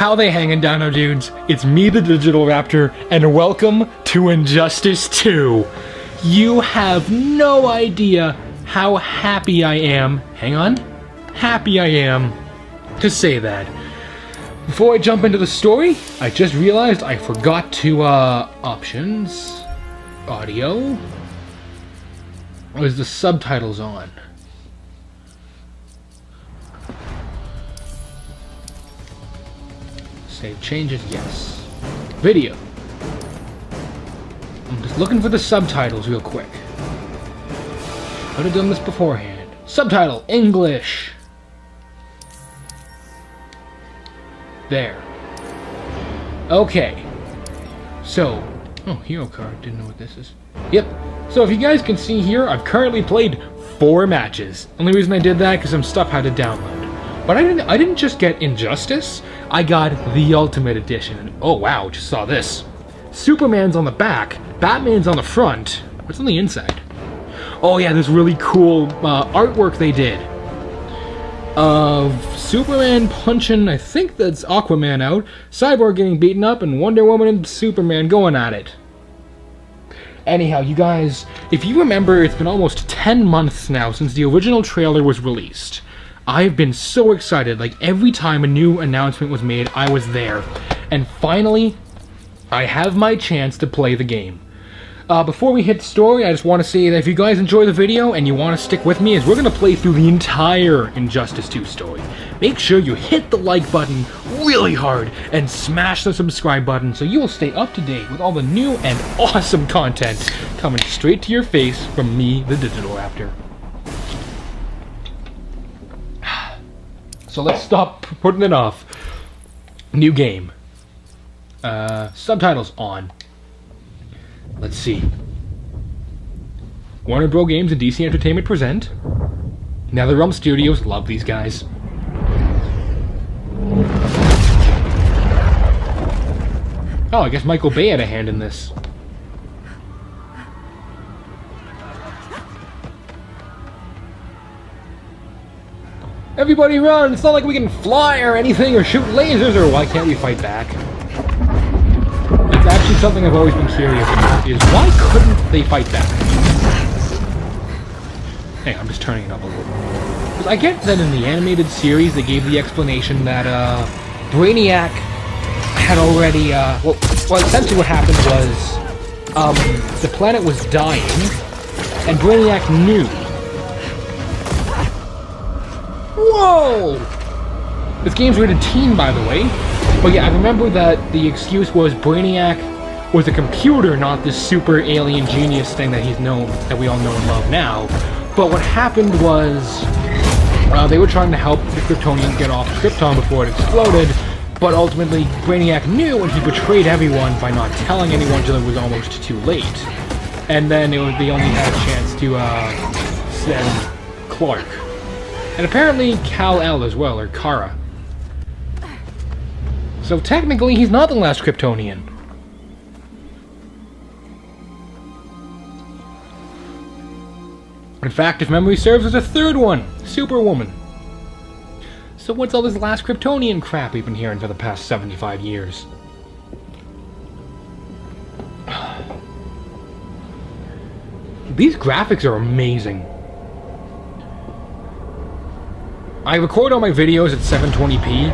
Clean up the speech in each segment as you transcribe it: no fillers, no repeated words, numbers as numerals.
How they hanging down there, dudes? It's me, the Digital Raptor, and welcome to Injustice 2. You have no idea how happy I am. Hang on. Happy I am to say that. Before I jump into the story, I just realized I forgot to, options, audio. Was the subtitles on? Save changes, yes. Video. I'm just looking for the subtitles real quick. Could have done this beforehand. Subtitle, English. There. Okay. So, oh, hero card. Didn't know what this is. Yep. So if you guys can see here, I've currently played 4 matches. Only reason I did that because some stuff had to download. But I didn't just get Injustice. I got the Ultimate Edition. And oh wow, just saw this. Superman's on the back, Batman's on the front. What's on the inside? Oh yeah, this really cool artwork they did of Superman punching, I think that's Aquaman out, Cyborg getting beaten up, and Wonder Woman and Superman going at it. Anyhow, you guys, if you remember, it's been almost 10 months now since the original trailer was released. I've been so excited, like every time a new announcement was made, I was there. And finally, I have my chance to play the game. Before we hit the story, I just want to say that if you guys enjoy the video and you want to stick with me, as we're going to play through the entire Injustice 2 story, make sure you hit the like button really hard and smash the subscribe button so you will stay up to date with all the new and awesome content coming straight to your face from me, the Digital Raptor. So let's stop putting it off. New game. Subtitles on. Let's see. Warner Bros. Games and DC Entertainment present. NetherRealm Studios, love these guys. Oh, I guess Michael Bay had a hand in this. Everybody run! It's not like we can fly or anything or shoot lasers, or why can't we fight back? That's actually something I've always been curious about, is why couldn't they fight back? Hey, I'm just turning it up a little. Because I get that in the animated series they gave the explanation that Brainiac had already, well essentially what happened was, the planet was dying, and Brainiac knew. Whoa! This game's rated teen, by the way. But yeah, I remember that the excuse was Brainiac was a computer, not this super alien genius thing that that we all know and love now. But what happened was, they were trying to help the Kryptonians get off Krypton before it exploded, but ultimately Brainiac knew, and he betrayed everyone by not telling anyone until it was almost too late. And then they only had a chance to send Clark. And apparently Kal-El as well, or Kara. So technically, he's not the last Kryptonian. In fact, if memory serves, there's a third one, Superwoman. So what's all this last Kryptonian crap we've been hearing for the past 75 years? These graphics are amazing. I record all my videos at 720p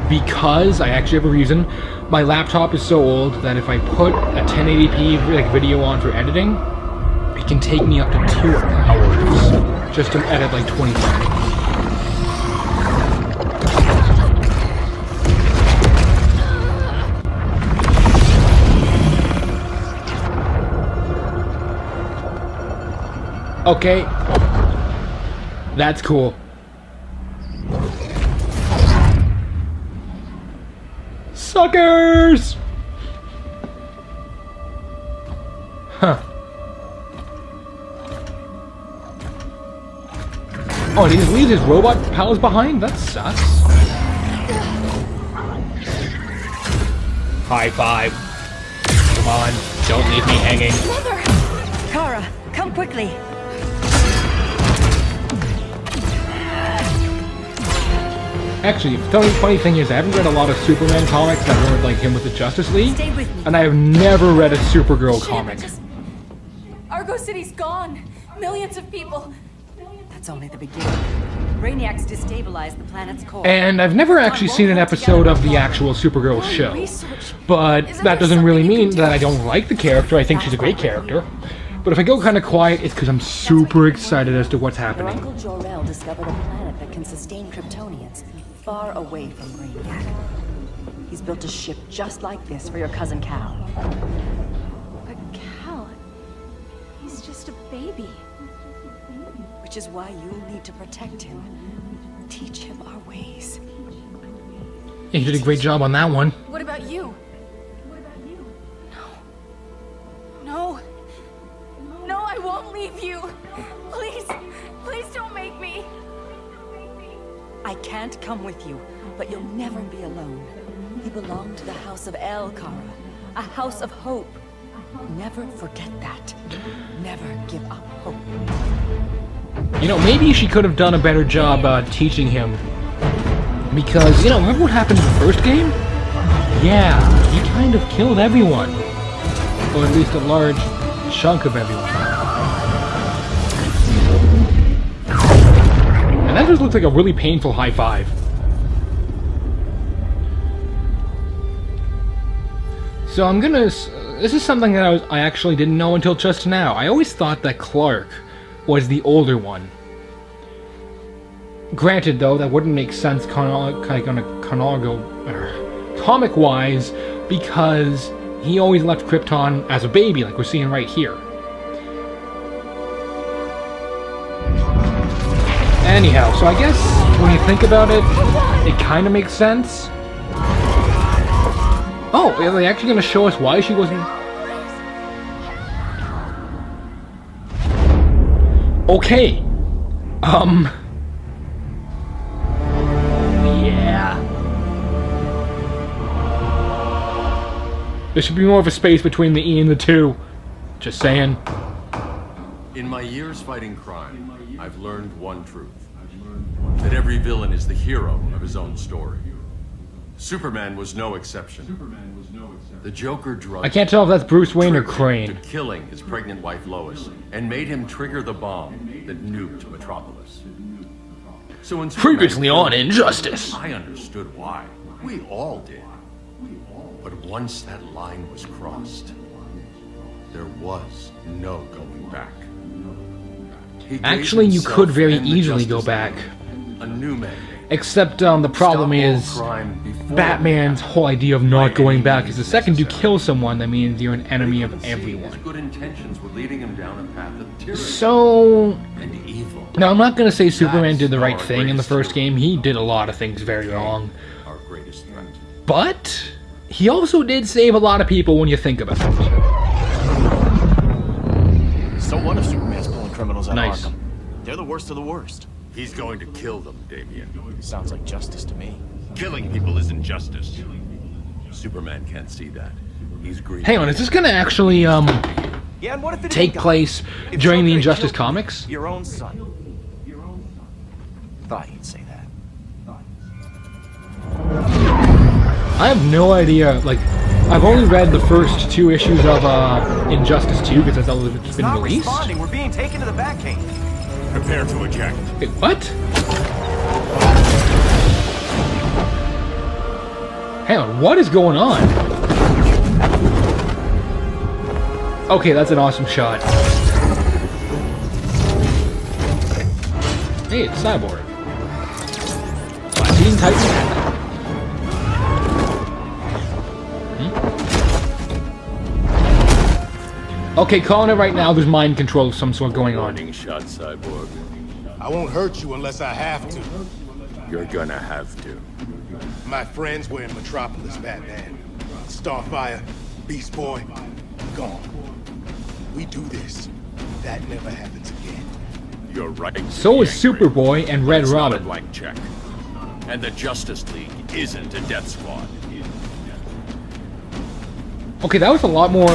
because I actually have a reason. My laptop is so old that if I put a 1080p video on for editing, it can take me up to 2 hours just to edit like 20 seconds. Okay, that's cool. Suckers! Huh. Oh, and he just leaves his robot pals behind? That sucks. High five. Come on, don't leave me hanging. Mother! Kara, come quickly. Actually, the funny thing is, I haven't read a lot of Superman comics that were like him with the Justice League, Stay with me. and I have never read a Supergirl Shit, comic. Argo City's gone. Millions of people. That's only the beginning. Brainiacs destabilized the planet's core. And I've never actually seen an episode of the actual Supergirl show. But that doesn't really mean that I don't like the character. I think she's a great character. But if I go kind of quiet, it's because I'm super excited as to what's Your happening. Uncle Jor-El discovered a planet that can sustain Kryptonians far away from Brainiac. He's built a ship just like this for your cousin Cal. But Cal, he's just a baby. Which is why you'll need to protect him. Teach him our ways. Yeah, you did a great job on that one. What about you? No. No, I won't leave you. Please, please don't make me. I can't come with you, but you'll never be alone. You belong to the House of El, Kara. A house of hope. Never forget that. Never give up hope. You know, maybe she could have done a better job teaching him. Because, you know, remember what happened in the first game? Yeah, he kind of killed everyone. Or at least a large chunk of everyone. And that just looks like a really painful high five. So I'm gonna... This is something that I actually didn't know until just now. I always thought that Clark was the older one. Granted, though, that wouldn't make sense comic-wise, because he always left Krypton as a baby, like we're seeing right here. Anyhow, so I guess when you think about it, it kind of makes sense. Oh, are they actually going to show us why she wasn't... Okay. Yeah. There should be more of a space between the E and the 2. Just saying. In my years fighting crime, I've learned one truth. That every villain is the hero of his own story. Superman was no exception. The Joker drugged I can't tell if that's Bruce Wayne or to Crane. killing his pregnant wife Lois and made him trigger the bomb that nuked Metropolis. So when Superman Previously on killed him, Injustice. I understood why. We all did. But once that line was crossed, there was no going back. He gave Actually, you himself could very and the easily go Justice back. League a new mandate. Except the problem Stop all is crime before Batman's it whole idea of not by going any back means is the second you necessary. kill someone, that means you're an enemy He of couldn't see his everyone. good intentions were leading him down a path of tyranny So... and evil. Now, I'm not going to say Superman That's did the right our thing in the greatest first hero. game. He did a lot of things very wrong. Our greatest threat. But he also did save a lot of people when you think about it. So what if Superman's pulling criminals out Nice. of Arkham? They're the worst of the worst. He's going to kill them, Damien. Sounds like justice to me. Killing people isn't justice. Superman can't see that. He's green. Hang on, is this going to actually Yeah, and what if it take ain't place If during the Joker Injustice killed comics? Your own son. Thought you'd say that. I have no idea. Like, I've only read the first 2 issues of Injustice 2 because that's all that's It's been not released. responding. We're being taken to the Batcave. Prepare to eject. Wait, what? Hang on, what is going on? Okay, that's an awesome shot. Hey, it's Cyborg. Teen Titan. Okay, calling it right now, there's mind control of some sort going on. Warning shot, Cyborg. I won't hurt you unless I have to. You're gonna have to. My friends were in Metropolis, Batman. Starfire, Beast Boy, gone. We do this. That never happens again. You're right. to So be is angry, Superboy and but Red it's not a Robin. blank check. And the Justice League isn't a death squad. Okay, that was a lot more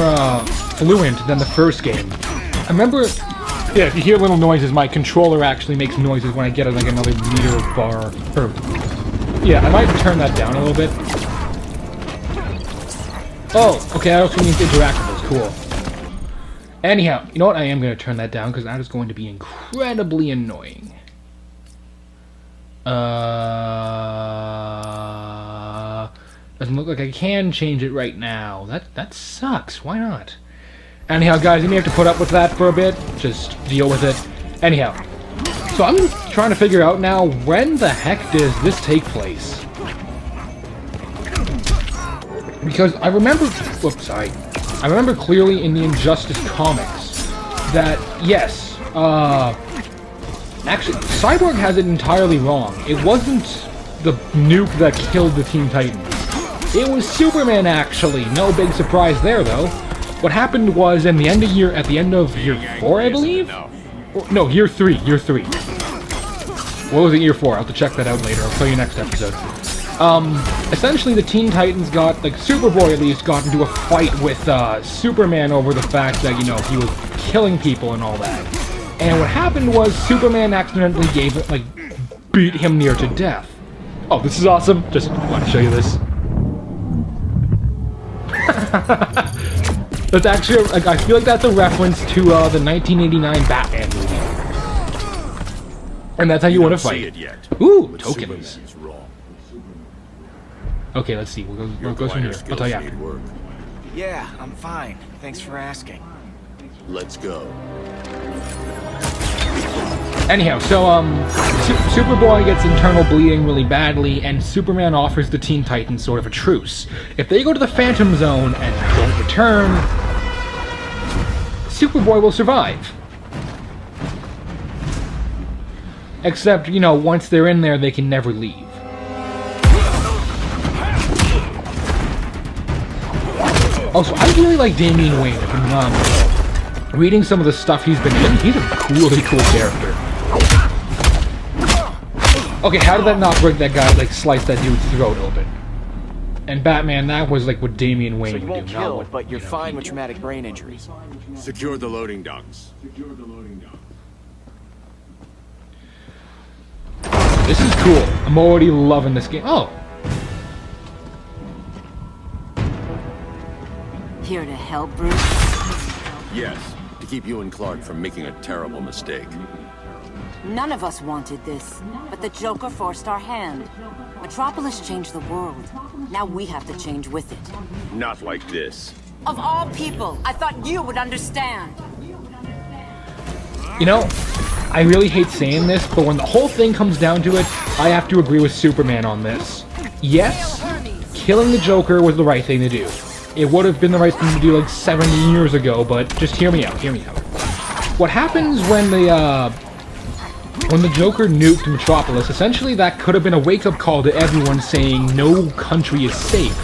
fluent than the first game. I remember, yeah, if you hear little noises, my controller actually makes noises when I get like another meter bar, or Yeah, I might turn that down a little bit. Oh, okay, that also means interactables. Cool. Anyhow, you know what? I am going to turn that down because that is going to be incredibly annoying. Doesn't look like I can change it right now. That sucks. Why not? Anyhow, guys, you may have to put up with that for a bit. Just deal with it. Anyhow, so I'm trying to figure out now, when the heck does this take place? Because I remember... Whoops, sorry. I remember clearly in the Injustice comics that, yes, actually, Cyborg has it entirely wrong. It wasn't the nuke that killed the Teen Titans. It was Superman, actually. No big surprise there, though. What happened was, at the end of year 4, I believe? No, year 3. What was it, year 4? I'll have to check that out later. I'll tell you next episode. Essentially the Teen Titans got, like, Superboy at least, got into a fight with, Superman over the fact that, you know, he was killing people and all that. And what happened was, Superman accidentally beat him near to death. Oh, this is awesome. Just want to show you this. That's actually, like, I feel like that's a reference to, the 1989 Batman movie. And that's how you want to fight. See it yet. Ooh, But tokens. Superman's wrong. Okay, let's see. We'll go from here. I'll tell you after. Need work. Yeah, I'm fine. Thanks for asking. Let's go. Anyhow, so, Superboy gets internal bleeding really badly, and Superman offers the Teen Titans sort of a truce. If they go to the Phantom Zone and don't return, Superboy will survive. Except, you know, once they're in there, they can never leave. Also, I really like Damian Wayne. I've been, reading some of the stuff he's been in. He's a really cool character. Okay, how did that not break that guy, like, slice that dude's throat open? And Batman, that was, like, what Damian Wayne So you would won't do, not kill, what, but you're you know, fine he'd with do. traumatic brain injuries. Secure the loading docks. This is cool. I'm already loving this game. Oh, Here to help, Bruce? Yes, to keep you and Clark from making a terrible mistake. None of us wanted this, but the Joker forced our hand. Metropolis changed the world. Now we have to change with it. Not like this. Of all people, I thought you would understand. you know, I really hate saying this, but when the whole thing comes down to it, I have to agree with Superman on this. Yes, killing the Joker was the right thing to do. It would have been the right thing to do like 70 years ago, but just hear me out, hear me out. What happens when the Joker nuked Metropolis, essentially that could have been a wake-up call to everyone saying no country is safe.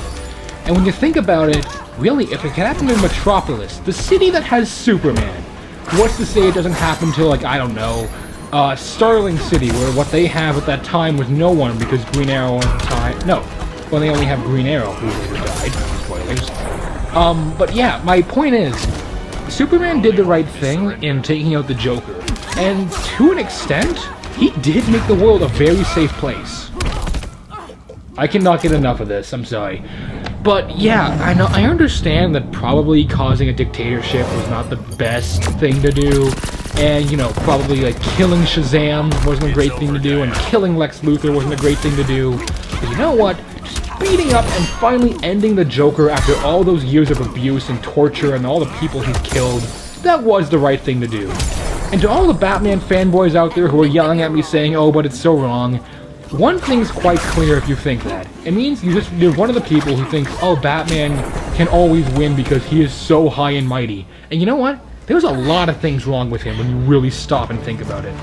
And when you think about it, really, if it can happen in Metropolis, the city that has Superman, what's to say it doesn't happen to, like, I don't know, Starling City, where what they have at that time was no one because Green Arrow at the time... No, well, they only have Green Arrow, who later died. Spoilers. But yeah, my point is, Superman did the right thing in taking out the Joker. And to an extent, he did make the world a very safe place. I cannot get enough of this, I'm sorry. But yeah, I understand that probably causing a dictatorship was not the best thing to do. And, you know, probably like killing Shazam wasn't a great thing to do, and killing Lex Luthor wasn't a great thing to do. But you know what? Just beating up and finally ending the Joker after all those years of abuse and torture and all the people he's killed, that was the right thing to do. And to all the Batman fanboys out there who are yelling at me saying, oh, but it's so wrong, one thing's quite clear if you think that. It means you're one of the people who thinks, oh, Batman can always win because he is so high and mighty. And you know what? There's a lot of things wrong with him when you really stop and think about it.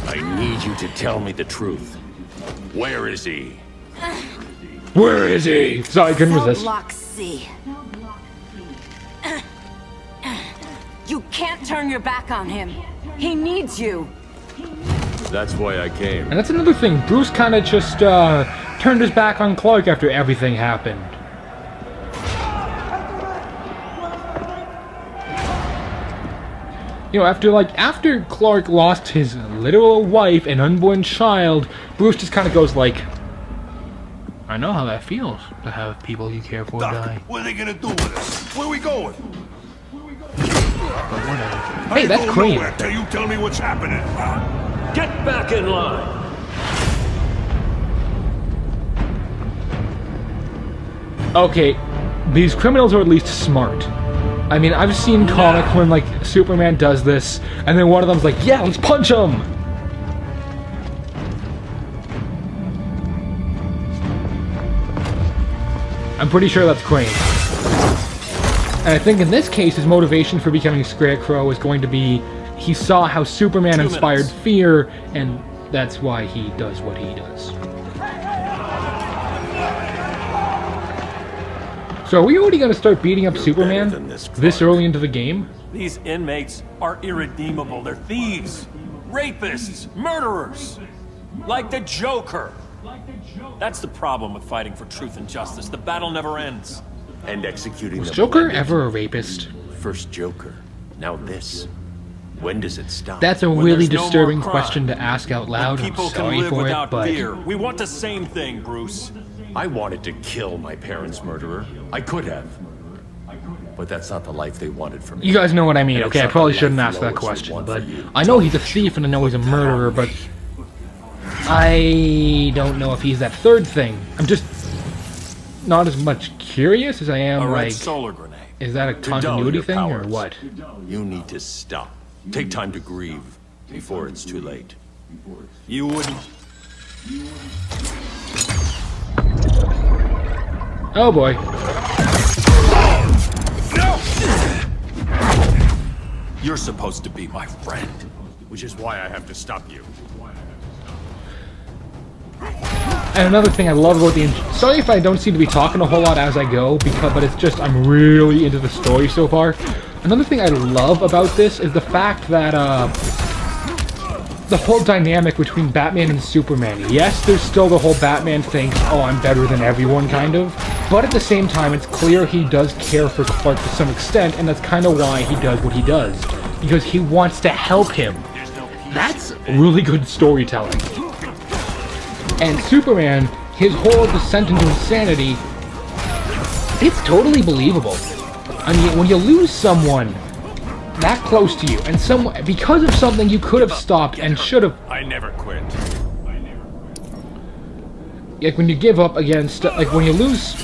I need you to tell me the truth. Where is he? Where is he? Sorry, I couldn't resist. Block C. You can't turn your back on him. He needs you. That's why I came. And that's another thing. Bruce kind of just turned his back on Clark after everything happened. You know, after Clark lost his literal wife and unborn child, Bruce just kind of goes like, I know how that feels to have people you care for Doc, die. what are they gonna do with us? Where we going? But whatever. I Hey, that's ain't Crane. going nowhere till you tell me what's happening. Get back in line. Okay, these criminals are at least smart. I mean, I've seen comics when, like, Superman does this, and then one of them's like, yeah, let's punch him! I'm pretty sure that's Crane. And I think in this case, his motivation for becoming Scarecrow is going to be he saw how Superman inspired fear, and that's why he does what he does. So are we already going to start beating up Superman than this, this early into the game? These inmates are irredeemable. They're thieves, rapists, murderers. Like the Joker. That's the problem with fighting for truth and justice. The battle never ends. And executing Was them Joker blended. ever a rapist? First Joker, now this. When does it stop? That's a When really there's no more disturbing crime, question to ask out loud. When people I'm can sorry live for it, without but fear. We want the same thing, Bruce. I wanted to kill my parents' murderer. I could have. But that's not the life they wanted for me. you guys know what I mean. And it's Okay, I not probably the shouldn't life ask we that always would question, want but for you. I know he's a thief and I know he's a murderer, but I don't know if he's that third thing. I'm just not as much curious as I am, A red like, solar grenade. is that a To dull continuity your thing or powers. what? You need to stop. Take time to grieve before it's too late. You wouldn't. Oh boy. You're supposed to be my friend. Which is why I have to stop you. And another thing I love about the... Sorry if I don't seem to be talking a whole lot as I go, but it's just I'm really into the story so far. Another thing I love about this is the fact that, the whole dynamic between Batman and Superman. Yes, there's still the whole Batman thinks, oh, I'm better than everyone, kind of. But at the same time, it's clear he does care for Clark to some extent, and that's kind of why he does what he does. Because he wants to help him. That's really good storytelling. And Superman, his whole descent into insanity, it's totally believable. I mean, when you lose someone that close to you, and because of something you could have stopped and should have, I never quit. like when you give up against, like when you lose,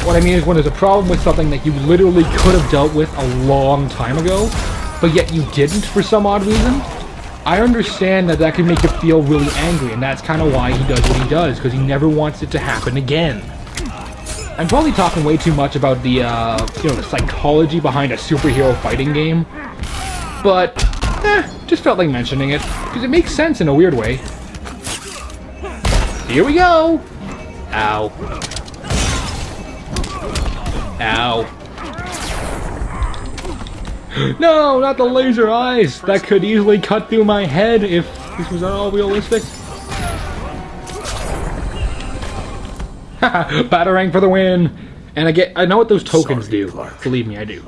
what I mean is when there's a problem with something that you literally could have dealt with a long time ago, but yet you didn't for some odd reason. I understand that can make you feel really angry, and that's kind of why he does what he does, because he never wants it to happen again. I'm probably talking way too much about the, the psychology behind a superhero fighting game, but, just felt like mentioning it, because it makes sense in a weird way. Here we go! Ow. Ow. No, not the laser eyes! That could easily cut through my head if this was at all realistic. Haha, Batarang for the win! And I know what those tokens do. Clark. Believe me, I do.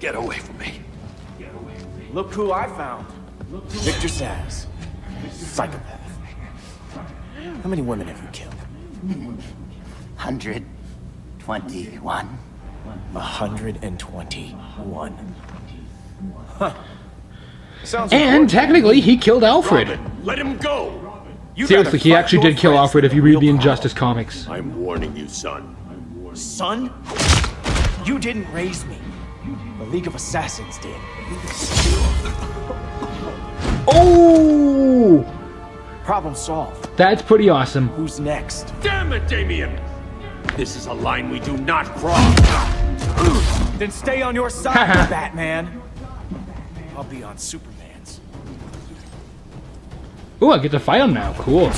Get away from me. Look who I found. Victor Sass. Psychopath. How many women have you killed? 121. 121. Huh. Sounds And important. technically, he killed Alfred. Robin, let him go! You Seriously, gotta he fight actually your did kill friends Alfred if you with read real the power. Injustice comics. I'm warning you, son. Son? You didn't raise me. The League of Assassins did. Oh! Problem solved. That's pretty awesome. Who's next? Damn it, Damien! This is a line we do not cross. Then stay on your side, Batman. I'll be on Superman's. Ooh, I get to fight him now. Cool.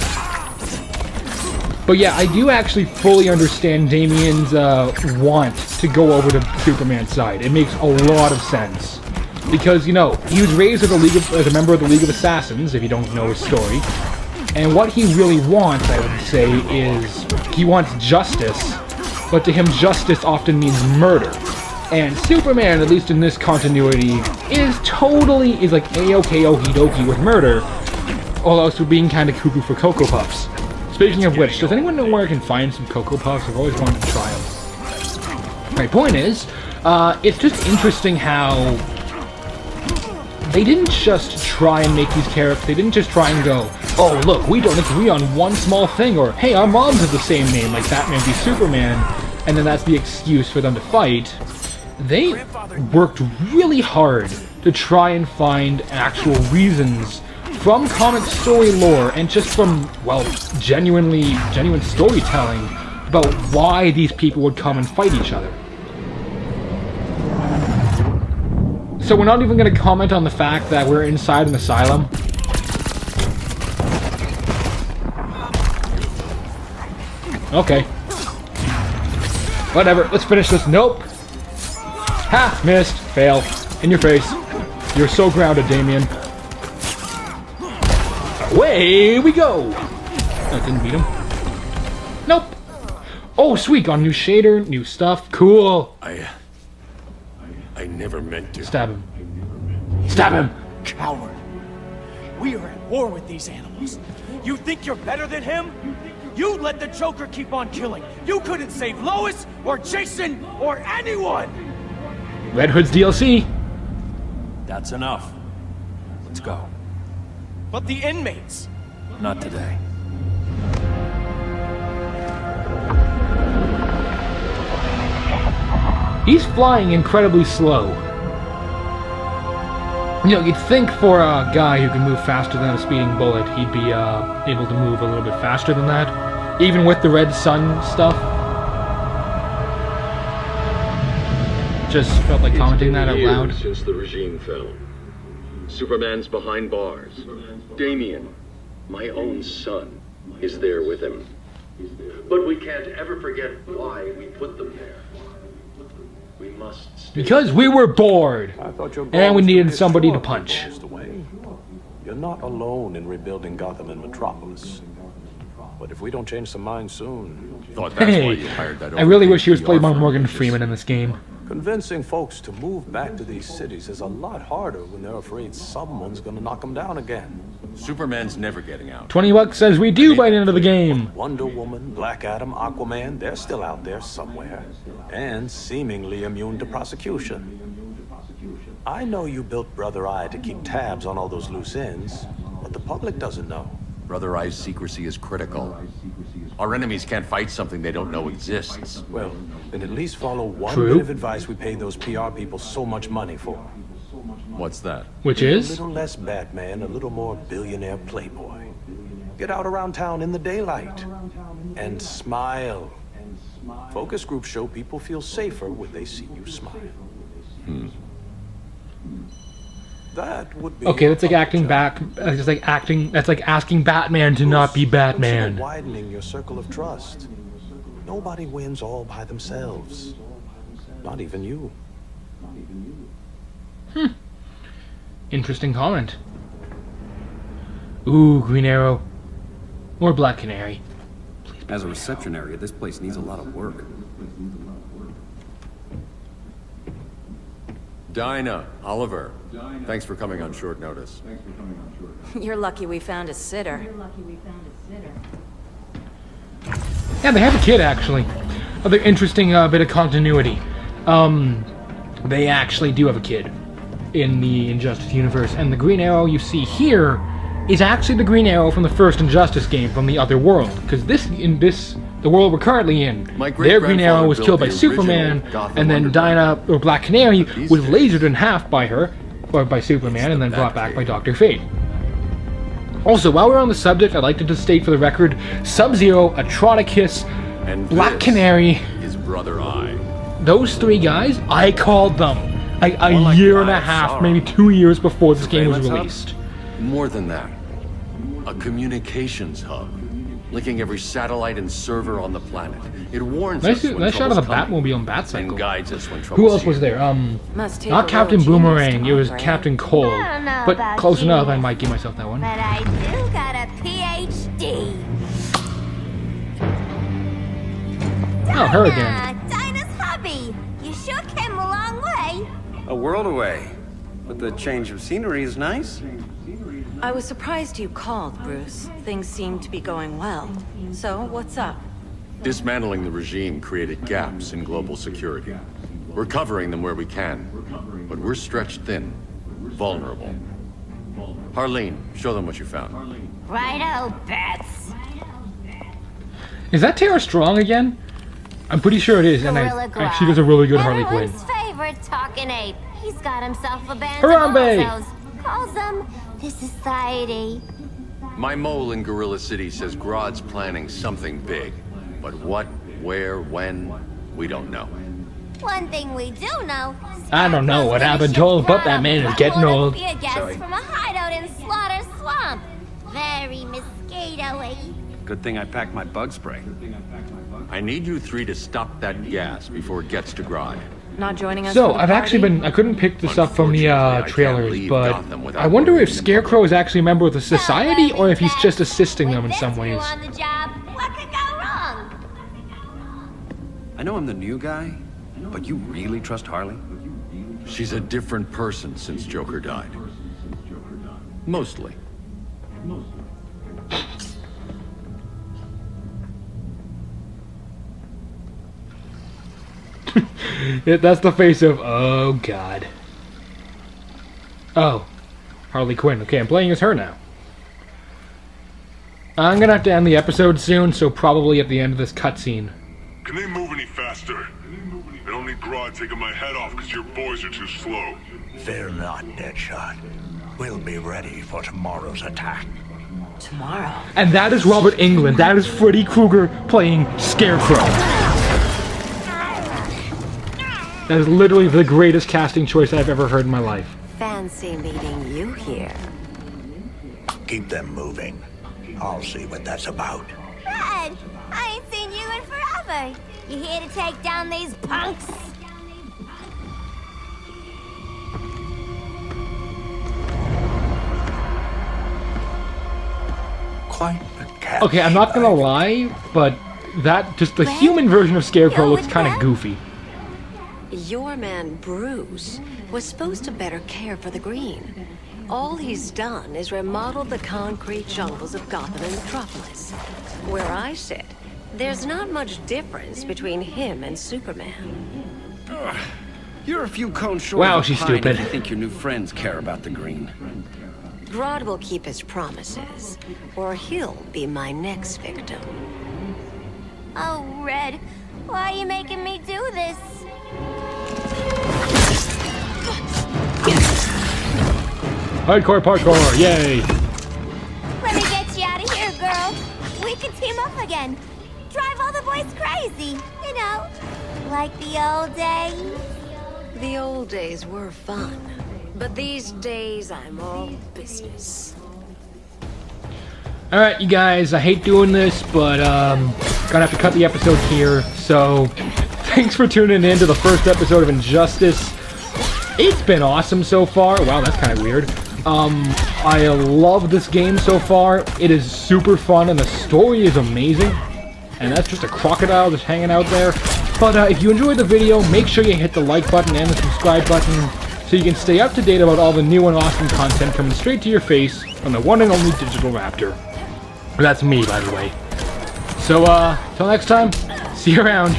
But yeah, I do actually fully understand Damien's want to go over to Superman's side. It makes a lot of sense. Because, he was raised as a member of the League of Assassins, if you don't know his story. And what he really wants, I would say, is he wants justice. But to him, justice often means murder. And Superman, at least in this continuity, is like A-OK, okie dokie with murder, all else with being kind of cuckoo for Cocoa Puffs. Speaking of which, does anyone know where I can find some Cocoa Puffs? I've always wanted to try them. My point is, it's just interesting how they didn't just try and make these characters, they didn't just try and go, oh look, we don't agree on one small thing, or hey, our moms have the same name, like Batman v Superman, and then that's the excuse for them to fight. They worked really hard to try and find actual reasons from comic story lore and just from, well, genuine storytelling about why these people would come and fight each other. So we're not even going to comment on the fact that we're inside an asylum. Okay. Whatever, let's finish this. Nope. Ha! Missed. Fail. In your face. You're so grounded, Damien. Away we go! That didn't beat him. Nope. Oh, sweet. Got a new shader, new stuff. Cool. I never meant to. Stab him. Stab him! Coward. We are at war with these animals. You think you're better than him? You let the Joker keep on killing. You couldn't save Lois, or Jason, or anyone! Red Hood's DLC. That's enough. Let's go. But the inmates! Not today. He's flying incredibly slow. You know, you'd think for a guy who can move faster than a speeding bullet, he'd be able to move a little bit faster than that, even with the red sun stuff. Just felt like commenting that out loud. Since the regime fell, Superman's behind bars. Damien, my own son, is there with him. But we can't ever forget why we put them there. We must Because we were bored, and we needed somebody to punch. You're not alone in rebuilding Gotham and Metropolis. But if we don't change some minds soon... Hey, I really wish he was played by Morgan Freeman in this game. Convincing folks to move back to these cities is a lot harder when they're afraid someone's gonna knock them down again. Superman's never getting out. $20 says we do by the end of the game. Wonder Woman, Black Adam, Aquaman, they're still out there somewhere. And seemingly immune to prosecution. I know you built Brother Eye to keep tabs on all those loose ends, but the public doesn't know. Brother Eye's secrecy is critical. Our enemies can't fight something they don't know exists. Well, then at least follow one True. bit of advice we pay those PR people so much money for. What's that? Which A is? little less Batman, a little more billionaire playboy. Get out around town in the daylight. And smile. Focus groups show people feel safer when they see you smile. That would be Okay, that's like acting back. It's like acting. That's like asking Batman to not be Batman. Consider widening your circle of trust. Nobody wins all by themselves. Not even you. Interesting comment. Ooh, Green Arrow. Or Black Canary. As a reception area, this place needs a lot of work. Dinah, Oliver, thanks for coming on short notice. You're lucky we found a sitter. Yeah, they have a kid, actually. Another interesting bit of continuity. They actually do have a kid in the Injustice universe, and the Green Arrow you see here is actually the Green Arrow from the first Injustice game from the other world. Because the world we're currently in, their Green Arrow was killed by Superman, and then Dinah, or Black Canary, was lasered in half by her, or by Superman, and then brought back by Dr. Fate. Also, while we're on the subject, I'd like to just state for the record, Sub-Zero, Atronicus, And Black Canary, is Brother Eye. those three guys, I called them a like year the and a Eye of half, Sauron. maybe 2 years before this game was Surveillance hub? released. More than that. A communications hub. Linking every satellite and server on the planet. It warns us when Nice shot of the trouble's coming, Batmobile and and Batcycle. guides us when Who trouble's else was here. there? Must take Not a Captain real genius Boomerang, to it was operate. Captain Cole. I don't know But about close you, enough, I might give myself that one. But I do got a PhD. Oh, her again. Dinah's hubby. You sure came a long A world away. But the change of scenery is nice. I was surprised you called, Bruce. Things seem to be going well. So, what's up? Dismantling the regime created gaps in global security. We're covering them where we can, but we're stretched thin, vulnerable. Harleen, show them what you found. Righto, Bets. Is that Tara Strong again? I'm pretty sure it is, and she does a really good Harley Quinn. Everyone's favorite talking ape. He's got himself a band Harambe! of bozos. Calls them the Society. My mole in Gorilla City says Grodd's planning something big. But what, where, when, we don't know. One thing we do know. I don't know what happened to him, but that man is getting old. Be a guest from a hideout in Slaughter Swamp. Very mosquito-y. Good thing I packed my bug spray. I need you three to stop that gas before it gets to Grodd. Not joining us. So, for the I've actually party? I couldn't pick this up from the Unfortunately, I can't trailers, leave but Gotham without I wonder if warning them. Scarecrow is actually a member of the Society, or if he's just assisting them in some ways. On the job, what could go wrong? I know I'm the new guy, but you really trust Harley? She's a different person since Joker died. Mostly. That's the face of, oh god. Oh, Harley Quinn. Okay, I'm playing as her now. I'm gonna have to end the episode soon, so probably at the end of this cutscene. Can they move any faster? I don't need Grodd taking my head off because your boys are too slow. Fear not, Deadshot. We'll be ready for tomorrow's attack. Tomorrow? And that is Robert Englund. That is Freddy Krueger playing Scarecrow. That is literally the greatest casting choice I've ever heard in my life. Fancy meeting you here. Keep them moving. I'll see what that's about. Red, I ain't seen you in forever. You here to take down these punks? Quite the cat. Okay, I'm not gonna lie, but that, just the human version of Scarecrow looks kind of goofy. Your man, Bruce, was supposed to better care for the Green. All he's done is remodeled the concrete jungles of Gotham and Metropolis. Where I sit, there's not much difference between him and Superman. You're a few cones short Wow, of a she's pine stupid. if you think your new friends care about the Green. Grodd will keep his promises, or he'll be my next victim. Oh, Red, why are you making me do this? Hardcore parkour, yay! Let me get you out of here, girl. We can team up again. Drive all the boys crazy, you know, like the old days. The old days were fun, but these days I'm all business. Alright, you guys, I hate doing this, but gonna have to cut the episode here. So, thanks for tuning in to the first episode of Injustice. It's been awesome so far. Wow, that's kind of weird. I love this game so far. It is super fun, and the story is amazing. And that's just a crocodile just hanging out there. But if you enjoyed the video, make sure you hit the like button and the subscribe button so you can stay up to date about all the new and awesome content coming straight to your face from the one and only Digital Raptor. That's me, by the way. So, till next time, see you around.